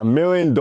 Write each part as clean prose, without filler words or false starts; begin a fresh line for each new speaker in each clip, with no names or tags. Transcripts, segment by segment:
$1 million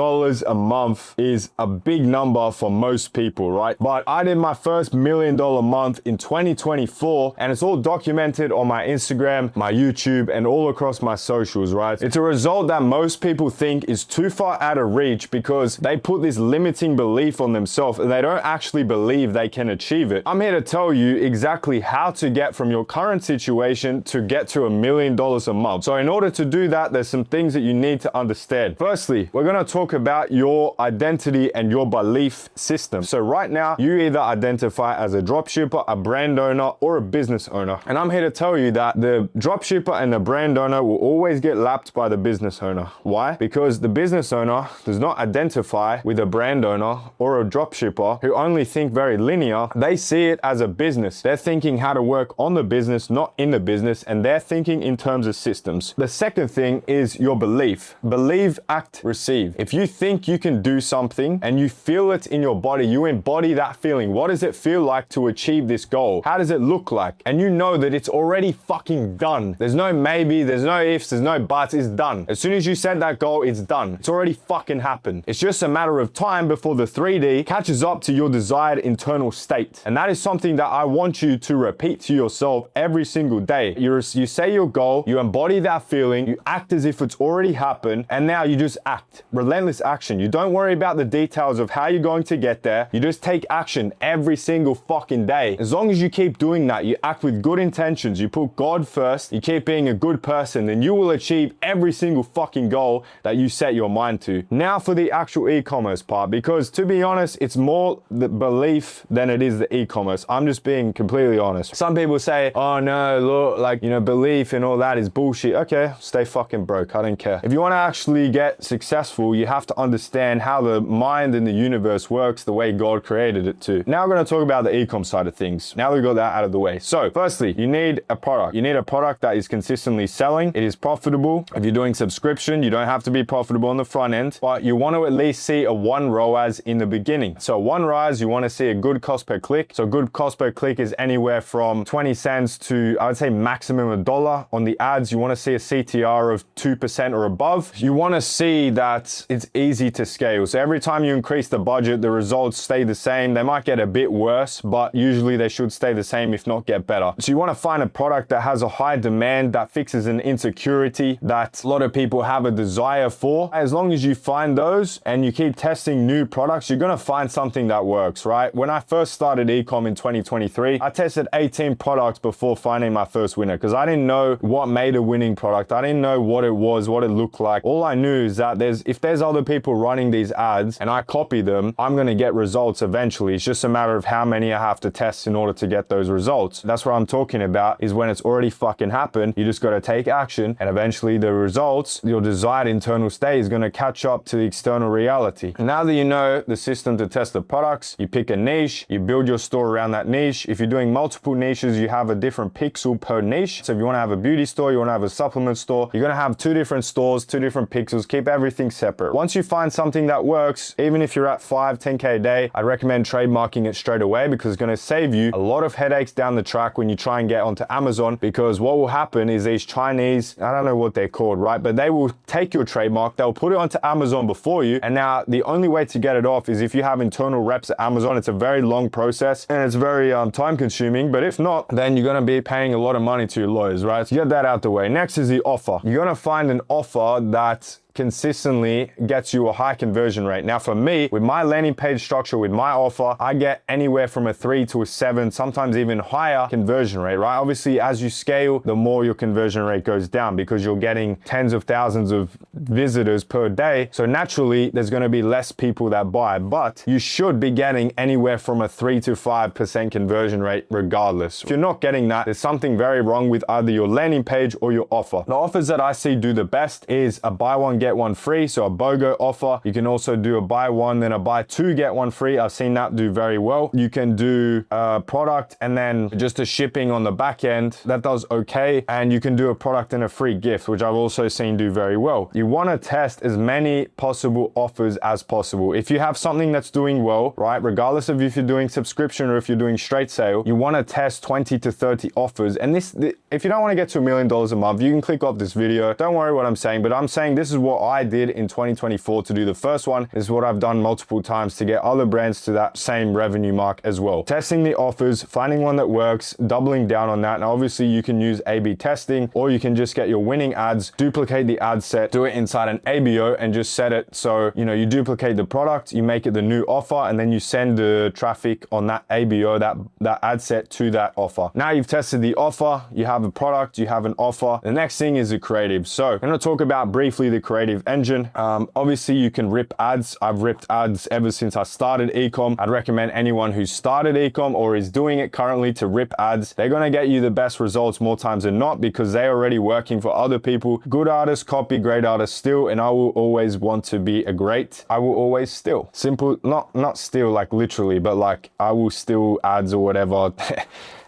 a month is a big number for most people, right? But I did my first $1 million month in 2024, and it's all documented on my Instagram, my YouTube, and all across my socials, right? It's a result that most people think is too far out of reach because they put this limiting belief on themselves and they don't actually believe they can achieve it. I'm here to tell you exactly how to get from your current situation to get to $1 million a month. So in order to do that, there's some things that you need to understand. Firstly, we're going to talk about your identity and your belief system. So right now, you either identify as a dropshipper, a brand owner, or a business owner. And I'm here to tell you that the dropshipper and the brand owner will always get lapped by the business owner. Why? Because the business owner does not identify with a brand owner or a dropshipper who only think very linear. They see it as a business. They're thinking how to work on the business, not in the business, and they're thinking in terms of systems. The second thing is your belief. Believe, act, receive. If you think you can do something and you feel it in your body, you embody that feeling. What does it feel like to achieve this goal? How does it look like? And you know that it's already fucking done. There's no maybe, there's no ifs, there's no buts, it's done. As soon as you set that goal, it's done. It's already fucking happened. It's just a matter of time before the 3D catches up to your desired internal state. And that is something that I want you to repeat to yourself every single day. You say your goal, you embody that feeling, you act as if it's already happened, and now you just act. Relentless action. You don't worry about the details of how you're going to get there. You just take action every single fucking day. As long as you keep doing that, you act with good intentions, you put God first, you keep being a good person, then you will achieve every single fucking goal that you set your mind to. Now for the actual e-commerce part, because to be honest, it's more the belief than it is the e-commerce. I'm just being completely honest. Some people say, oh no, look, like, you know, belief and all that is bullshit. Okay, stay fucking broke. I don't care. If you want to actually get successful, you have to understand how the mind and the universe works the way God created it to. Now we're going to talk about the e-com side of things. Now we've got that out of the way. So firstly, you need a product. You need a product that is consistently selling. It is profitable. If you're doing subscription, you don't have to be profitable on the front end, but you want to at least see a 1 ROAS in the beginning. So 1 ROAS, you want to see a good cost per click. So good cost per click is anywhere from 20 cents to, I would say, maximum $1. On the ads, you want to see a CTR of 2% or above. You want to see that it's easy to scale. So every time you increase the budget, the results stay the same. They might get a bit worse, but usually they should stay the same, if not get better. So you want to find a product that has a high demand, that fixes an insecurity that a lot of people have a desire for. As long as you find those and you keep testing new products, you're going to find something that works, right? When I first started Ecom in 2023, I tested 18 products before finding my first winner because I didn't know what made a winning product. I didn't know what it was, what it looked like. All I knew is that if there's other people running these ads and I copy them, I'm going to get results eventually. It's just a matter of how many I have to test in order to get those results. That's what I'm talking about, is when it's already fucking happened, you just got to take action and eventually the results, your desired internal state is going to catch up to the external reality. Now that you know the system to test the products, you pick a niche, you build your store around that niche. If you're doing multiple niches, you have a different pixel per niche. So if you want to have a beauty store, you want to have a supplement store, you're going to have 2 different stores, 2 different pixels. Keep everything separate. Once you find something that works, even if you're at 10K a day, I'd recommend trademarking it straight away because it's going to save you a lot of headaches down the track when you try and get onto Amazon, because what will happen is these Chinese, I don't know what they're called, right? But they will take your trademark, they'll put it onto Amazon before you. And now the only way to get it off is if you have internal reps at Amazon. It's a very long process and it's very time consuming. But if not, then you're going to be paying a lot of money to your lawyers, right? So get that out the way. Next is the offer. You're going to find an offer that consistently gets you a high conversion rate. Now for me, with my landing page structure, with my offer, I get anywhere from a 3 to a 7, sometimes even higher conversion rate, right? Obviously, as you scale, the more your conversion rate goes down because you're getting tens of thousands of visitors per day. So naturally, there's going to be less people that buy, but you should be getting anywhere from a 3 to 5% conversion rate regardless. If you're not getting that, there's something very wrong with either your landing page or your offer. The offers that I see do the best is a buy one, get one free. So a BOGO offer. You can also do a buy one, then a buy two, get one free. I've seen that do very well. You can do a product and then just a shipping on the back end. That does okay. And you can do a product and a free gift, which I've also seen do very well. You want to test as many possible offers as possible. If you have something that's doing well, right, regardless of if you're doing subscription or if you're doing straight sale, you want to test 20 to 30 offers. And if you don't want to get to $1 million a month, you can click off this video. Don't worry what I'm saying, but I'm saying this is what what I did in 2024 to do the first one is what I've done multiple times to get other brands to that same revenue mark as well. Testing the offers, finding one that works, doubling down on that. Now, obviously you can use A/B testing, or you can just get your winning ads, duplicate the ad set, do it inside an ABO and just set it so, you know, you duplicate the product, you make it the new offer, and then you send the traffic on that ABO, that ad set to that offer. Now you've tested the offer, you have a product, you have an offer. The next thing is the creative. So I'm going to talk about briefly the creative engine. Obviously you can rip ads. I've ripped ads ever since I started Ecom. I'd recommend anyone who started Ecom or is doing it currently to rip ads. They're going to get you the best results more times than not because they're already working for other people. Good artists copy, great artists steal, and I will always want to be a great. I will always steal. Simple, not steal like literally, but like I will steal ads or whatever.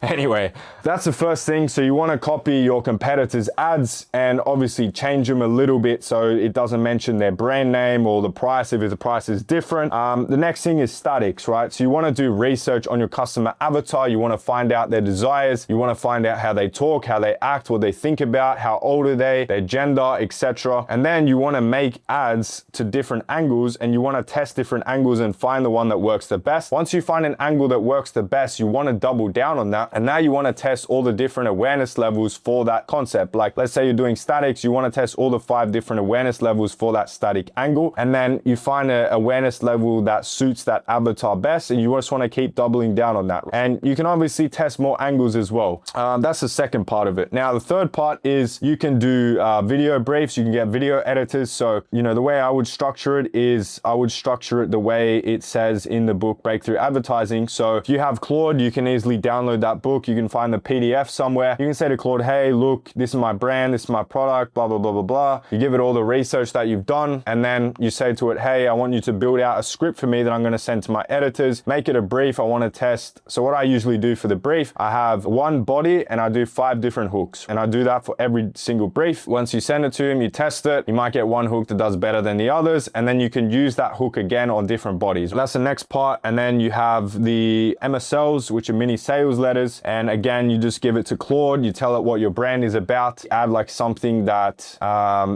Anyway, that's the first thing. So you want to copy your competitors' ads and obviously change them a little bit so it doesn't mention their brand name or the price if the price is different. The next thing is statics, right? So you want to do research on your customer avatar. You want to find out their desires. You want to find out how they talk, how they act, what they think about, how old are they, their gender, etc. And then you want to make ads to different angles and you want to test different angles and find the one that works the best. Once you find an angle that works the best, you want to double down on that. And now you want to test all the different awareness levels for that concept. Like let's say you're doing statics, you want to test all the 5 different awareness levels for that static angle. And then you find an awareness level that suits that avatar best. And you just want to keep doubling down on that. And you can obviously test more angles as well. That's the second part of it. Now, the third part is you can do video briefs. You can get video editors. So, you know, the way I would structure it is I would structure it the way it says in the book, Breakthrough Advertising. So if you have Claude, you can easily download that book. You can find the PDF somewhere. You can say to Claude, hey, look, this is my brand, this is my product, blah, blah, blah, blah, blah. You give it all the research that you've done. And then you say to it, hey, I want you to build out a script for me that I'm going to send to my editors, make it a brief. I want to test. So what I usually do for the brief, I have one body and I do 5 different hooks. And I do that for every single brief. Once you send it to him, you test it. You might get one hook that does better than the others. And then you can use that hook again on different bodies. That's the next part. And then you have the MSLs, which are mini sales letters. And again, you just give it to Claude. You tell it what your brand is about. Add like something that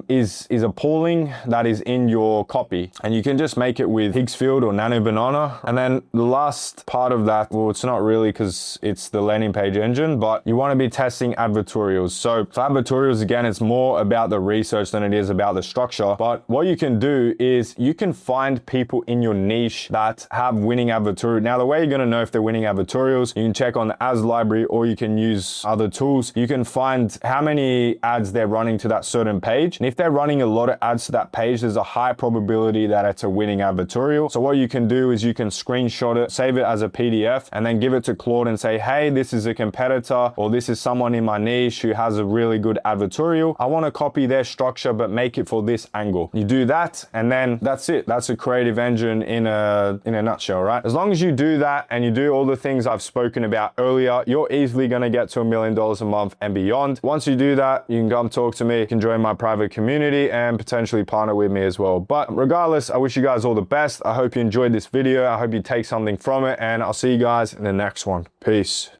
is appalling that is in your copy. And you can just make it with Higgsfield or Nano Banana. And then the last part of that, well, it's not really because it's the landing page engine, but you want to be testing advertorials. So for advertorials, again, it's more about the research than it is about the structure. But what you can do is you can find people in your niche that have winning advertorials. Now, the way you're going to know if they're winning advertorials, you can check on the ads library or you can use other tools. You can find how many ads they're running to that certain page. And if they're running a lot of ads to that page, there's a high probability that it's a winning advertorial. So what you can do is you can screenshot it, save it as a PDF, and then give it to Claude and say, hey, this is a competitor, or this is someone in my niche who has a really good advertorial. I want to copy their structure, but make it for this angle. You do that, and then that's it. That's a creative engine in a nutshell, right? As long as you do that and you do all the things I've spoken about earlier, you're easily going to get to $1 million a month and beyond. Once you do that, you can come talk to me, you can join my private community and potentially partner with me as well. But regardless, I wish you guys all the best. I hope you enjoyed this video. I hope you take something from it, and I'll see you guys in the next one. Peace.